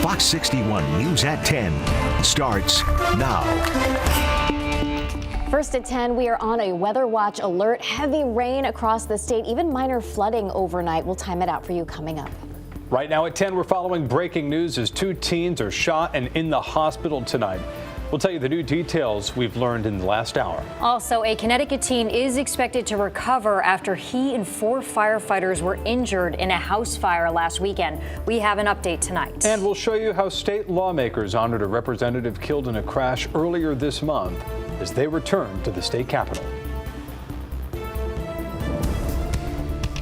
Fox 61 News at 10 starts now. First at 10, we are on a weather watch alert. Heavy rain across the state, even minor flooding overnight. We'll time it out for you coming up. Right now at 10, we're following breaking news as 2 teens are shot and in the hospital tonight. We'll tell you the new details we've learned in the last hour. Also, a Connecticut teen is expected to recover after he and 4 firefighters were injured in a house fire last weekend. We have an update tonight. And we'll show you how state lawmakers honored a representative killed in a crash earlier this month as they return to the state capitol.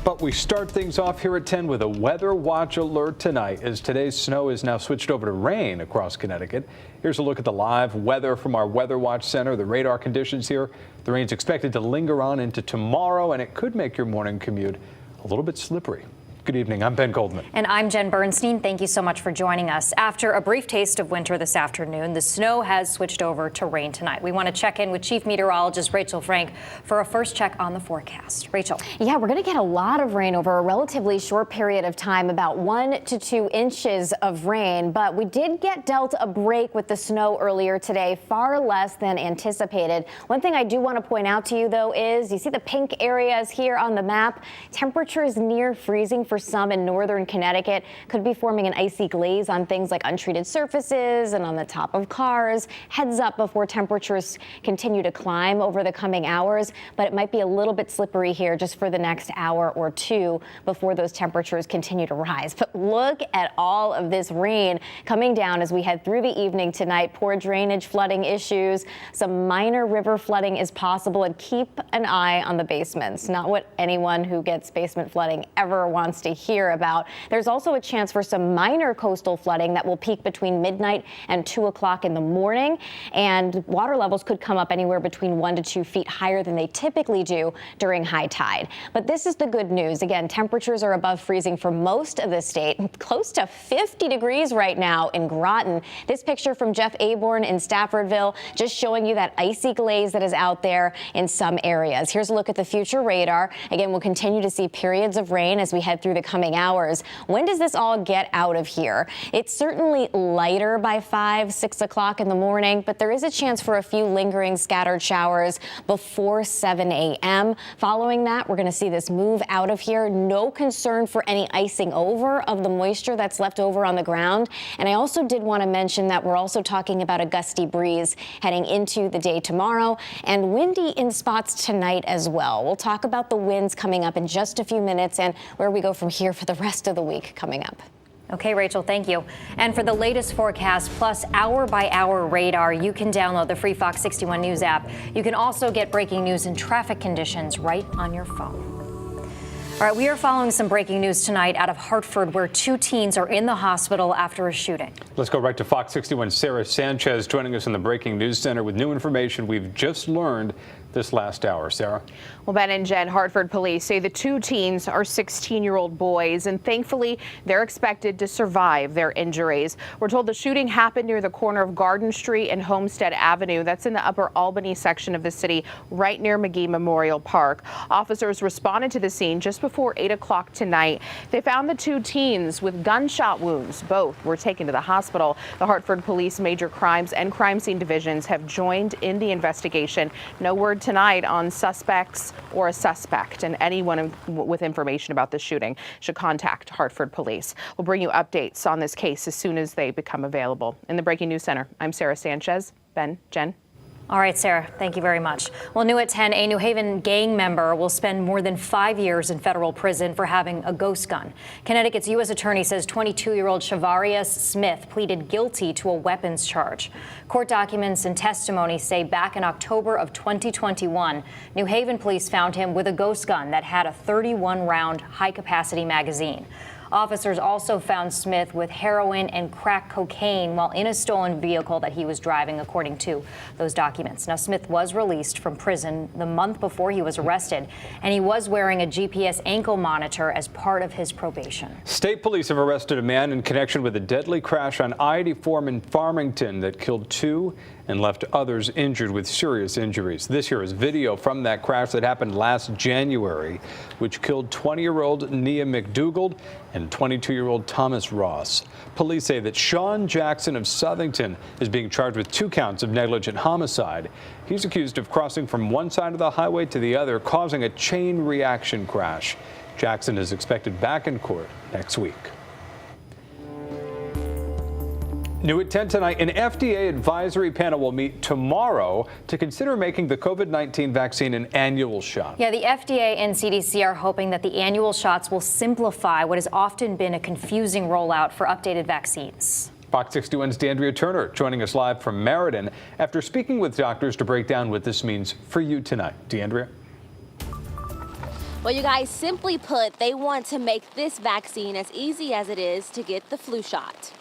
But we start things off here at 10 with a weather watch alert tonight as today's snow is now switched over to rain across Connecticut. Here's a look at the live weather from our Weather Watch Center. The radar conditions here. The rain's expected to linger on into tomorrow, and it could make your morning commute a little bit slippery. Good evening. I'm Ben Goldman. And I'm Jen Bernstein. Thank you so much for joining us. After a brief taste of winter this afternoon, the snow has switched over to rain tonight. We want to check in with Chief Meteorologist Rachel Frank for a first check on the forecast. Rachel. Yeah, we're going to get a lot of rain over a relatively short period of time, about 1 to 2 inches of rain. But we did get dealt a break with the snow earlier today, far less than anticipated. One thing I do want to point out to you, though, is you see the pink areas here on the map. Temperatures near freezing for some in northern Connecticut. Could be forming an icy glaze on things like untreated surfaces and on the top of cars. Heads up before temperatures continue to climb over the coming hours, but it might be a little bit slippery here just for the next hour or two before those temperatures continue to rise. But look at all of this rain coming down as we head through the evening tonight. Poor drainage, flooding issues, some minor river flooding is possible, and keep an eye on the basements. Not what anyone who gets basement flooding ever wants to hear about. There's also a chance for some minor coastal flooding that will peak between midnight and 2 o'clock in the morning, and water levels could come up anywhere between 1 to 2 feet higher than they typically do during high tide. But this is the good news. Again, temperatures are above freezing for most of the state, close to 50 degrees right now in Groton. This picture from Jeff Aborn in Staffordville just showing you that icy glaze that is out there in some areas. Here's a look at the future radar. Again, we'll continue to see periods of rain as we head through the coming hours. When does this all get out of here? It's certainly lighter by 5, 6 o'clock in the morning, but there is a chance for a few lingering scattered showers before 7 a.m. Following that, we're going to see this move out of here. No concern for any icing over of the moisture that's left over on the ground. And I also did want to mention that we're also talking about a gusty breeze heading into the day tomorrow and windy in spots tonight as well. We'll talk about the winds coming up in just a few minutes and where we go from here for the rest of the week coming up. Okay, Rachel, thank you. And for the latest forecast plus hour-by-hour radar, you can download the free Fox 61 News app. You can also get breaking news and traffic conditions right on your phone. All right, we are following some breaking news tonight out of Hartford, where 2 teens are in the hospital after a shooting. Let's go right to Fox 61's Sarah Sanchez joining us in the Breaking News Center with new information we've just learned this last hour. Sarah? Well, Ben and Jen, Hartford police say the 2 teens are 16-year-old boys, and thankfully they're expected to survive their injuries. We're told the shooting happened near the corner of Garden Street and Homestead Avenue. That's in the Upper Albany section of the city, right near McGee Memorial Park. Officers responded to the scene just before 8 o'clock tonight. They found the 2 teens with gunshot wounds. Both were taken to the hospital. The Hartford Police Major Crimes and Crime Scene Divisions have joined in the investigation. No word tonight on suspects or a suspect, and anyone with information about the shooting should contact Hartford Police. We'll bring you updates on this case as soon as they become available. In the Breaking News Center, I'm Sarah Sanchez. Ben, Jen. All right, Sarah, thank you very much. Well, new at 10, a New Haven gang member will spend more than 5 years in federal prison for having a ghost gun. Connecticut's U.S. attorney says 22-year-old Shavarius Smith pleaded guilty to a weapons charge. Court documents and testimony say back in October of 2021, New Haven police found him with a ghost gun that had a 31-round high-capacity magazine. Officers also found Smith with heroin and crack cocaine while in a stolen vehicle that he was driving, according to those documents. Now, Smith was released from prison the month before he was arrested, and he was wearing a GPS ankle monitor as part of his probation. State police have arrested a man in connection with a deadly crash on I-84 in Farmington that killed 2 and left others injured with serious injuries. This here is video from that crash that happened last January, which killed 20-year-old Nia McDougald and 22-year-old Thomas Ross. Police say that Sean Jackson of Southington is being charged with 2 counts of negligent homicide. He's accused of crossing from one side of the highway to the other, causing a chain reaction crash. Jackson is expected back in court next week. New at 10 tonight, an FDA advisory panel will meet tomorrow to consider making the COVID-19 vaccine an annual shot. Yeah, the FDA and CDC are hoping that the annual shots will simplify what has often been a confusing rollout for updated vaccines. Fox 61's DeAndrea Turner joining us live from Meriden after speaking with doctors to break down what this means for you tonight. DeAndrea? Well, you guys, simply put, they want to make this vaccine as easy as it is to get the flu shot.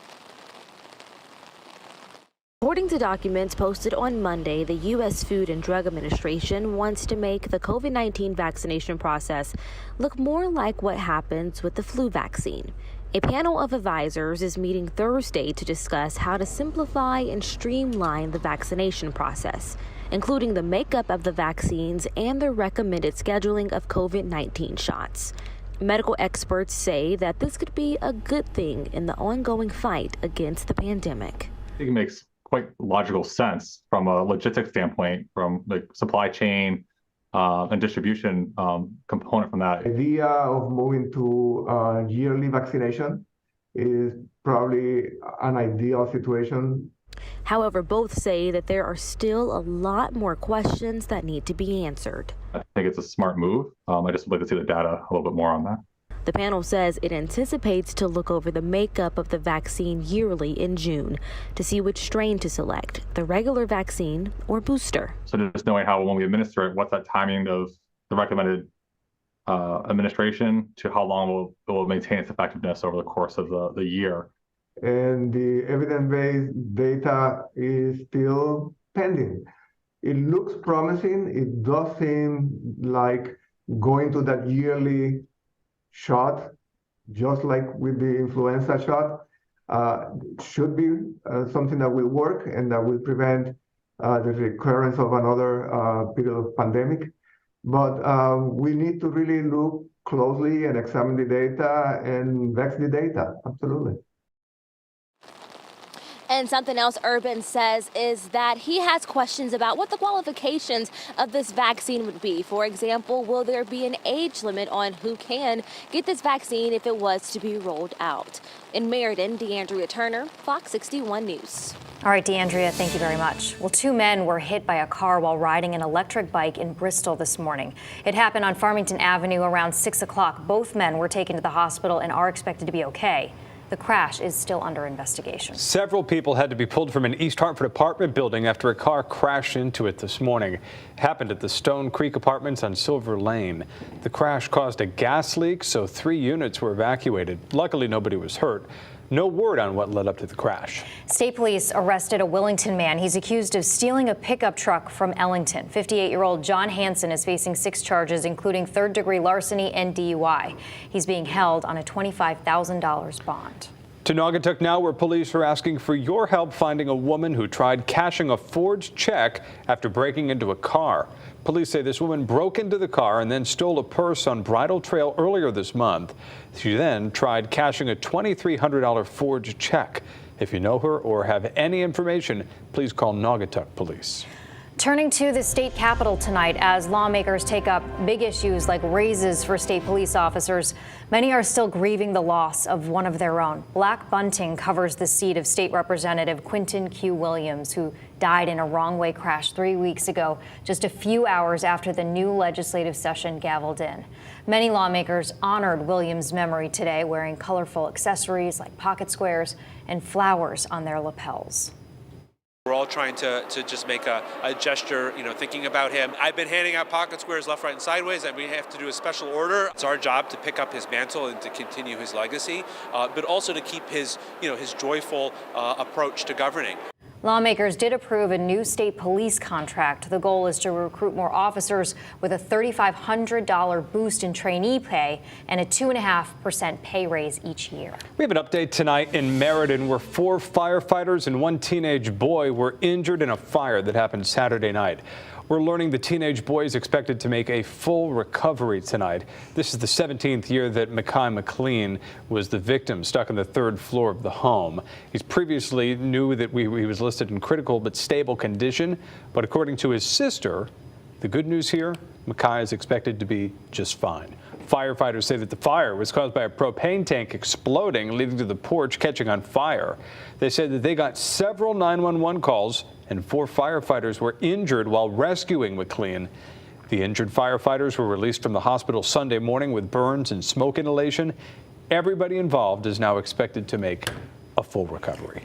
According to documents posted on Monday, the U.S. Food and Drug Administration wants to make the COVID-19 vaccination process look more like what happens with the flu vaccine. A panel of advisors is meeting Thursday to discuss how to simplify and streamline the vaccination process, including the makeup of the vaccines and the recommended scheduling of COVID-19 shots. Medical experts say that this could be a good thing in the ongoing fight against the pandemic. I think it makes quite logical sense from a logistics standpoint, from the supply chain and distribution component from that. The idea of moving to yearly vaccination is probably an ideal situation. However, both say that there are still a lot more questions that need to be answered. I think it's a smart move. I just would like to see the data a little bit more on that. The panel says it anticipates to look over the makeup of the vaccine yearly in June to see which strain to select, the regular vaccine or booster. So just knowing how when we administer it, what's that timing of the recommended administration to how long it will maintain its effectiveness over the course of the year. And the evidence-based data is still pending. It looks promising. It does seem like going to that yearly shot, just like with the influenza shot, should be something that will work and that will prevent the recurrence of another period of pandemic. But we need to really look closely and examine the data and vex the data. Absolutely. And something else Urban says is that he has questions about what the qualifications of this vaccine would be. For example, will there be an age limit on who can get this vaccine if it was to be rolled out? In Meriden, DeAndrea Turner, Fox 61 News. All right, DeAndrea, thank you very much. Well, 2 men were hit by a car while riding an electric bike in Bristol this morning. It happened on Farmington Avenue around 6 o'clock. Both men were taken to the hospital and are expected to be okay. The crash is still under investigation. Several people had to be pulled from an East Hartford apartment building after a car crashed into it this morning. It happened at the Stone Creek Apartments on Silver Lane. The crash caused a gas leak, so 3 units were evacuated. Luckily, nobody was hurt. No word on what led up to the crash. State police arrested a Willington man. He's accused of stealing a pickup truck from Ellington. 58-year-old John Hansen is facing 6 charges, including 3rd-degree larceny and DUI. He's being held on a $25,000 bond. To Naugatuck now, where police are asking for your help finding a woman who tried cashing a forged check after breaking into a car. Police say this woman broke into the car and then stole a purse on Bridle Trail earlier this month. She then tried cashing a $2,300 forged check. If you know her or have any information, please call Naugatuck Police. Turning to the state capitol tonight as lawmakers take up big issues like raises for state police officers. Many are still grieving the loss of one of their own. Black bunting covers the seat of State Representative Quinton Q. Williams, who died in a wrong-way crash 3 weeks ago, just a few hours after the new legislative session gavelled in. Many lawmakers honored Williams' memory today, wearing colorful accessories like pocket squares and flowers on their lapels. We're all trying to just make a gesture, thinking about him. I've been handing out pocket squares left, right, and sideways, and we have to do a special order. It's our job to pick up his mantle and to continue his legacy, but also to keep his joyful approach to governing. Lawmakers did approve a new state police contract. The goal is to recruit more officers with a $3,500 boost in trainee pay and a 2.5% pay raise each year. We have an update tonight in Meriden, where 4 firefighters and 1 teenage boy were injured in a fire that happened Saturday night. We're learning the teenage boy is expected to make a full recovery tonight. This is the 17th year that Mekhi McLean was the victim, stuck on the 3rd floor of the home. He's previously knew that he was listed in critical but stable condition, but according to his sister, the good news here, Mekhi is expected to be just fine. Firefighters say that the fire was caused by a propane tank exploding, leading to the porch catching on fire. They said that they got several 911 calls and 4 firefighters were injured while rescuing McLean. The injured firefighters were released from the hospital Sunday morning with burns and smoke inhalation. Everybody involved is now expected to make a full recovery.